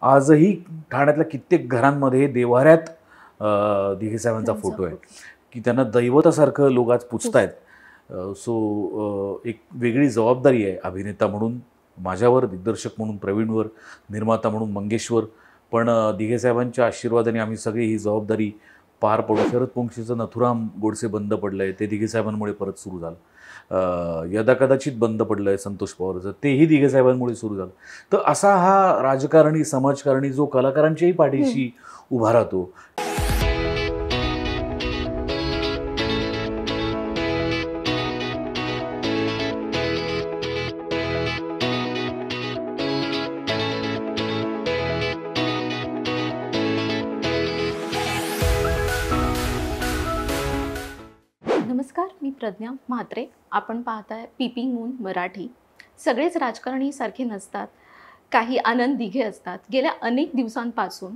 आजही ठाण्यातल्या कित्येक घरांमध्ये देव्हाऱ्यात दिघे साहेबांचा त्यांचा फोटो आहे फोटो. की त्यांना दैवतासारखं लोक आज पुजतायत. सो एक वेगळी जबाबदारी आहे अभिनेता म्हणून माझ्यावर, दिग्दर्शक म्हणून प्रवीणवर, निर्माता म्हणून मंगेशवर. पण दिघे साहेबांच्या आशीर्वादाने आम्ही सगळी ही जबाबदारी पार पडू. शरद पोंक्षीचं नथुराम गोडसे बंद पडलं आहे, ते दिघे साहेबांमुळे परत सुरू झालं. यदाकदाचित बंद पडलं आहे संतोष पवारचं, तेही दिघे साहेबांमुळे सुरू झालं. तर असा हा राजकारणी, समाजकारणी जो कलाकारांच्याही पाठीशी उभा राहतो. नमस्कार, मी प्रज्ञा म्हात्रे. आपण पाहताय पीपिंग मून मराठी. सगळेच राजकारणी सारखे नसतात, काही आनंद दिघे असतात. गेल्या अनेक दिवसांपासून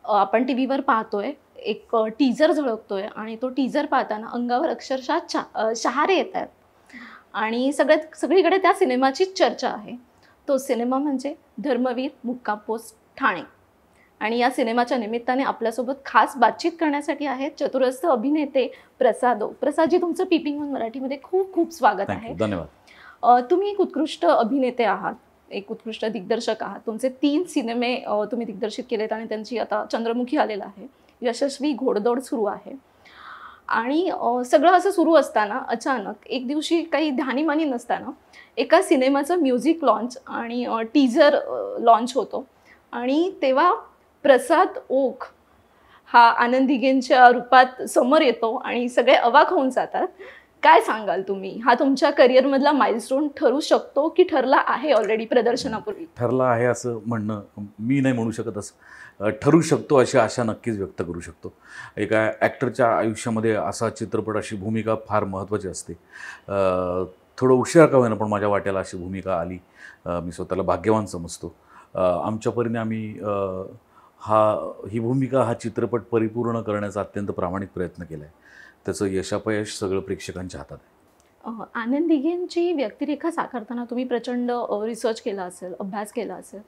आपण टी व्हीवर पाहतोय, एक टीजर झळकतोय आणि तो टीजर पाहताना अंगावर अक्षरशः शहारे येत आहेत आणि सगळीकडे त्या सिनेमाचीच चर्चा आहे. तो सिनेमा म्हणजे धर्मवीर मुक्काम पोस्ट ठाणे. आणि या सिनेमाच्या निमित्ताने आपल्यासोबत खास बातचीत करण्यासाठी आहेत चतुरस्र अभिनेते प्रसाद ओक. प्रसादजी, तुमचं पीपिंग मून मराठीमध्ये खूप खूप स्वागत आहे. धन्यवाद. तुम्ही एक उत्कृष्ट अभिनेते आहात, एक उत्कृष्ट दिग्दर्शक आहात. तुमचे 3 सिनेमे तुम्ही दिग्दर्शित केलेत आणि त्यांची आता चंद्रमुखी आलेला आहे, यशस्वी घोडदौड सुरू आहे. आणि सगळं असं सुरू असताना अचानक एक दिवशी काही ध्यानीमानी नसताना एका सिनेमाचं म्युझिक लॉन्च आणि टीजर लॉन्च होतो आणि तेव्हा प्रसाद ओक हा आनंद दिघेंच्या रूपात समोर येतो आणि सगळे अवाक होऊन जातात. काय सांगाल तुम्ही? हा तुमच्या करिअरमधला माइलस्टोन ठरू शकतो की ठरला आहे ऑलरेडी प्रदर्शनापूर्वी? ठरला आहे असं म्हणणं मी नाही म्हणू शकत. असं ठरू शकतो अशी आशा नक्कीच व्यक्त करू शकतो. एका ॲक्टरच्या आयुष्यामध्ये असा चित्रपट, अशी भूमिका फार महत्त्वाची असते. थोडं उशिरा का होईना पण माझ्या वाट्याला अशी भूमिका आली. मी स्वतःला भाग्यवान समजतो. आमच्या परीने आम्ही ही भूमिका, हा चित्रपट परिपूर्ण करण्याचा अत्यंत प्रामाणिक प्रयत्न केला आहे. त्याचं यशापयश सगळं प्रेक्षकांच्या हातात आहे. आनंद दिघेंची व्यक्तिरेखा साकारताना तुम्ही प्रचंड रिसर्च केला असेल, अभ्यास केला असेल.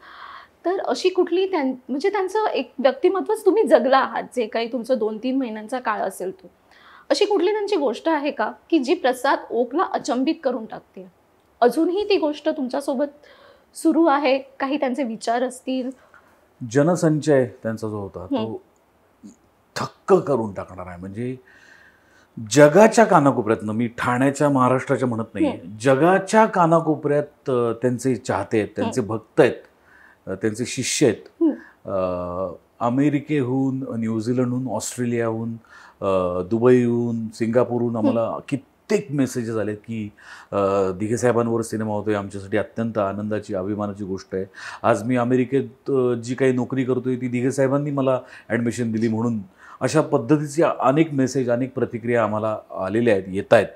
तर अशी कुठली म्हणजे त्यांचं एक व्यक्तिमत्वच तुम्ही जगला आहात, जे काही तुमचं 2-3 महिन्यांचा काळ असेल तो. अशी कुठली त्यांची गोष्ट आहे का की जी प्रसाद ओकला अचंबित करून टाकते? अजूनही ती गोष्ट तुमच्यासोबत सुरू आहे? काही त्यांचे विचार असतील? जनसंचय त्यांचा जो होता तो थक्क करून टाकणार आहे. म्हणजे जगाच्या कानाकोपऱ्यातनं, मी ठाण्याच्या, महाराष्ट्राच्या म्हणत नाही, जगाच्या कानाकोपऱ्यात त्यांचे चाहते आहेत, त्यांचे भक्त आहेत, त्यांचे शिष्य आहेत. अमेरिकेहून, न्यूझीलंडहून, ऑस्ट्रेलियाहून, दुबईहून, सिंगापूरहून आम्हाला कित्येक मेसेजेस आले की दिघे साहेबांवर सिनेमा होतोय, आमच्यासाठी अत्यंत आनंदाची, अभिमानाची गोष्ट आहे. आज मी अमेरिकेत जी काही नोकरी करतोय ती दिघे साहेबांनी मला ॲडमिशन दिली म्हणून. अशा पद्धतीचे अनेक मेसेज, अनेक प्रतिक्रिया आम्हाला आलेल्या आहेत, येत आहेत.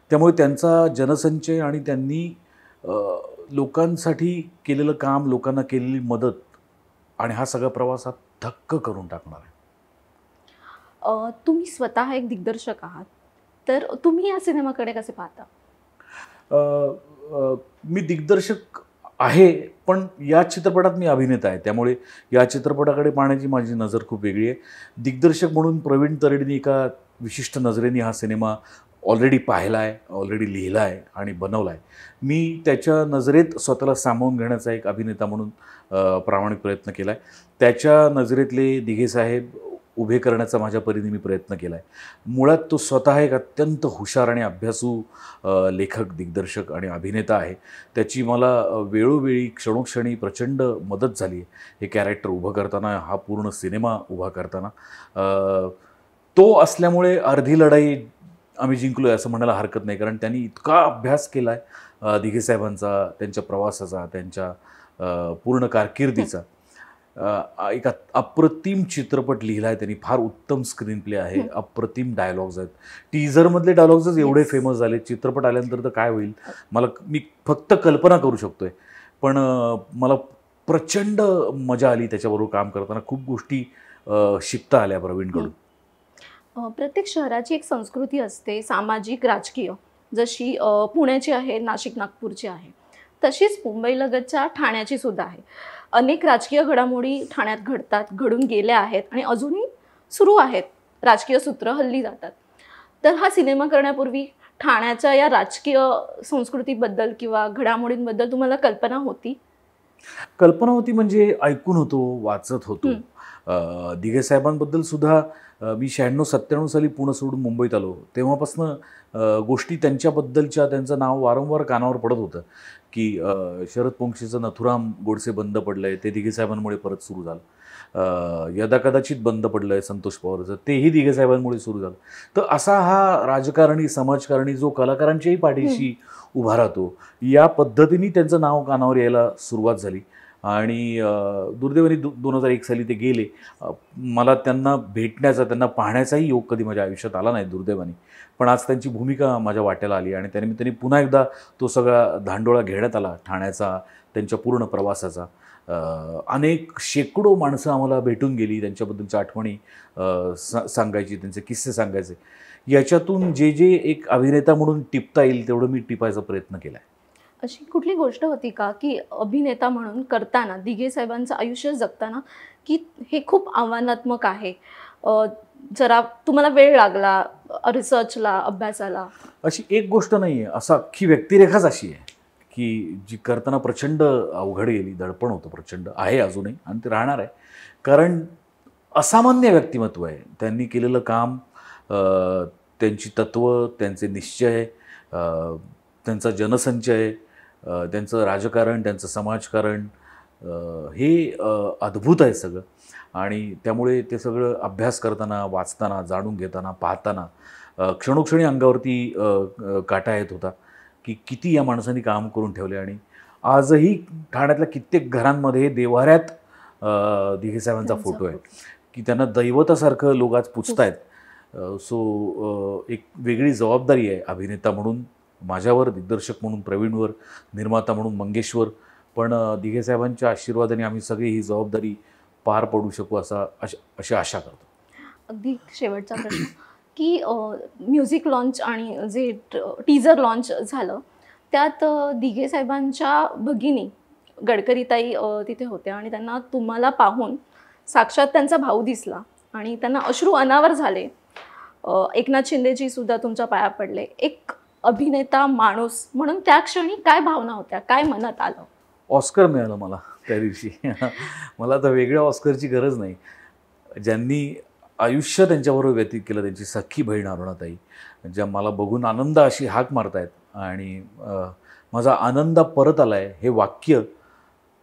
त्यामुळे त्यांचा जनसंचय आणि त्यांनी लोकांसाठी केलेलं काम, लोकांना केलेली मदत आणि हा सगळा प्रवास हा थक्क करून टाकणार आहे. तुम्ही स्वतः एक दिग्दर्शक आहात, तर तुम्ही या सिनेमाकडे कसे पाहता? मी दिग्दर्शक आहे, पण या चित्रपटात मी अभिनेता आहे. त्यामुळे या चित्रपटाकडे पाहण्याची माझी नजर खूप वेगळी आहे. दिग्दर्शक म्हणून प्रवीण तरडेंनी एका विशिष्ट नजरेने हा सिनेमा ऑलरेडी पाहिला आहे, ऑलरेडी लिहिला आहे आणि बनवला आहे. मी त्याच्या नजरेत स्वतःला सामावून घेण्याचा एक अभिनेता म्हणून प्रामाणिक प्रयत्न केला आहे. त्याच्या नजरेतले दिघे साहेब उभे करण्याचा माझ्या परीने मी प्रयत्न केला आहे. मुळात तो स्वतः एक अत्यंत हुशार आणि अभ्यासू लेखक, दिग्दर्शक आणि अभिनेता आहे. त्याची मला वेळोवेळी, क्षणोक्षणी प्रचंड मदत झाली आहे हे कॅरेक्टर उभं करताना, हा पूर्ण सिनेमा उभा करताना. तो असल्यामुळे अर्धी लढाई आम्ही जिंकलो आहे असं म्हणायला हरकत नाही, कारण त्यांनी इतका अभ्यास केला आहे दिघे साहेबांचा, त्यांच्या प्रवासाचा, त्यांच्या पूर्ण कारकिर्दीचा. एक अप्रतिम चित्रपट लिहिला आहे त्यांनी, फार उत्तम स्क्रीन प्ले आहे, अप्रतिम डायलॉग्स आहेत. टीजरमधले डायलॉग्सच एवढे फेमस झाले, चित्रपट आल्यानंतर तर काय होईल मी फक्त कल्पना करू शकतोय. पण मला प्रचंड मजा आली त्याच्याबरोबर काम करताना. खूप गोष्टी शिकता आल्या प्रवीणकडून. प्रत्येक शहराची एक संस्कृती असते, सामाजिक, राजकीय. जशी पुण्याची आहे, नाशिक, नागपूरची आहे, तशीच मुंबईलगतच्या ठाण्याची सुद्धा आहे. अनेक राजकीय घडामोडी ठाण्यात घडतात, घडून गेल्या आहेत आणि अजूनही सुरू आहेत. राजकीय सूत्र हल्ली जातात. तर हा सिनेमा करण्यापूर्वी ठाण्याच्या या राजकीय संस्कृतीबद्दल किंवा घडामोडींबद्दल तुम्हाला कल्पना होती? कल्पना होती म्हणजे ऐकून होतो, वाचत होतो. दिघे साहेबांबद्दल सुद्धा मी 96-97 साली पुणे सोडून मुंबईत आलो तेव्हापासून गोष्टी त्यांच्याबद्दलच्या त्यांचं नाव वारंवार कानावर पडत होतं की शरद पोंक्षेचं नथुराम गोडसे बंद पडलं आहे, ते दिघे साहेबांमुळे परत सुरू झालं. यदाकदाचित बंद पडलं आहे संतोष पवारचं, तेही दिघे साहेबांमुळे सुरू झालं. तर असा हा राजकारणी, समाजकारणी जो कलाकारांच्याही पाठीशी उभा राहतो, या पद्धतीने त्यांचं नाव कानावर यायला सुरुवात झाली. आणि दुर्दैवाने 2001 साली ते गेले. मला त्यांना भेटण्याचा, त्यांना पाहण्याचाही योग कधी माझ्या आयुष्यात आला नाही दुर्दैवाने. पण आज त्यांची भूमिका माझ्या वाट्याला आली आणि त्यांनी पुन्हा एकदा तो सगळा धांडोळा घेण्यात आला ठाण्याचा, त्यांच्या पूर्ण प्रवासाचा. अनेक शेकडो माणसं आम्हाला भेटून गेली, त्यांच्याबद्दलच्या आठवणी सांगायची, त्यांचे किस्से सांगायचे. याच्यातून जे जे एक अभिनेता म्हणून टिपता येईल तेवढं मी टिपायचा प्रयत्न केला आहे. अशी कुठली गोष्ट होती का की अभिनेता म्हणून करताना, दिघे साहेबांचं आयुष्य जगताना, की हे खूप आव्हानात्मक आहे, जरा तुम्हाला वेळ लागला रिसर्चला, अभ्यासाला? अशी एक गोष्ट नाही आहे, असं अख्खी व्यक्तिरेखाच अशी आहे की जी करताना प्रचंड अवघड गेली, दडपण होतं प्रचंड, आहे अजूनही आणि ते राहणार आहे. कारण असामान्य व्यक्तिमत्व आहे. त्यांनी केलेलं काम, त्यांची तत्त्व, त्यांचे निश्चय, त्यांचा जनसंचय, त्यांचं राजकारण, त्यांचं समाजकारण, हे अद्भुत आहे सगळं. आणि त्यामुळे ते सगळं अभ्यास करताना, वाचताना, जाणून घेताना, पाहताना क्षणोक्षणी अंगावरती काटा येत होता की किती या माणसांनी काम करून ठेवले. आणि आजही ठाण्यातल्या कित्येक घरांमध्ये देव्हाऱ्यात दिघे साहेबांचा फोटो आहे की त्यांना दैवतासारखं लोक आज पुजतायत. सो एक वेगळी जबाबदारी आहे अभिनेता म्हणून माझ्यावर, दिग्दर्शक म्हणून प्रवीणवर, निर्माता म्हणून मंगेशवर. पण दिघे साहेबांच्या आशीर्वादाने आम्ही सगळी ही जबाबदारी पार पडू शकू अशी आशा करतो. अगदी शेवटचा प्रश्न की म्युझिक लॉन्च आणि जे टीजर लॉन्च झालं त्यात दिघे साहेबांच्या भगिनी गडकरीताई तिथे होत्या आणि त्यांना तुम्हाला पाहून साक्षात त्यांचा भाऊ दिसला आणि त्यांना अश्रू अनावर झाले. एकनाथ शिंदेजी सुद्धा तुमच्या पाया पडले. एक अभिनेता, माणूस म्हणून त्या क्षणी काय भावना होत्या, काय मनात आलं? ऑस्कर मिळालं मला त्या दिवशी. मला तर वेगळ्या ऑस्करची गरज नाही. ज्यांनी आयुष्य त्यांच्याबरोबर व्यतीत केलं, त्यांची सख्खी बहीण अरुणाताई, ज्या मला बघून आनंद अशी हाक मारतायत आणि माझा आनंद परत आला आहे, हे वाक्य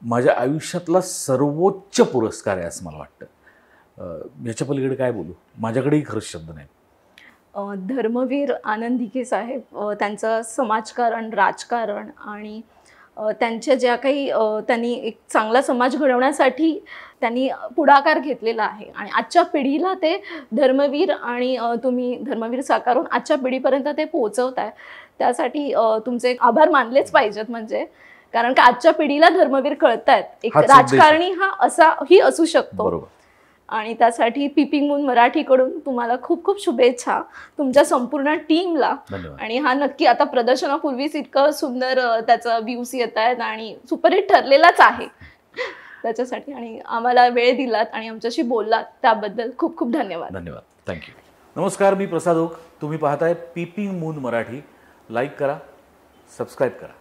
माझ्या आयुष्यातला सर्वोच्च पुरस्कार आहे असं मला वाटतं. याच्या पलीकडे काय बोलू, माझ्याकडेही खरंच शब्द नाही. धर्मवीर आनंद दिघे साहेब, त्यांचं समाजकारण, राजकारण आणि त्यांच्या ज्या काही त्यांनी एक चांगला समाज घडवण्यासाठी त्यांनी पुढाकार घेतलेला आहे आणि आजच्या पिढीला ते धर्मवीर आणि तुम्ही धर्मवीर साकारून आजच्या पिढीपर्यंत ते पोहोचवताय, त्यासाठी तुमचे आभार मानलेच पाहिजेत. म्हणजे कारण का आजच्या पिढीला धर्मवीर कळतायत, एक राजकारणी हा असाही असू शकतो. बरोबर. आणि त्यासाठी पीपिंग मून मराठीकडून तुम्हाला खूप खूप शुभेच्छा, तुमच्या संपूर्ण टीमला. आणि हा नक्की आता प्रदर्शनापूर्वीच इतकं सुंदर त्याचं व्ह्यूज येत आहेत आणि सुपरहिट ठरलेलाच आहे त्याच्यासाठी. आणि आम्हाला वेळ दिलात आणि आमच्याशी बोललात त्याबद्दल खूप खूप धन्यवाद. धन्यवाद, थँक्यू. नमस्कार, मी प्रसाद ओक. तुम्ही पाहताय पीपिंग मून मराठी. लाईक करा, सबस्क्राईब करा.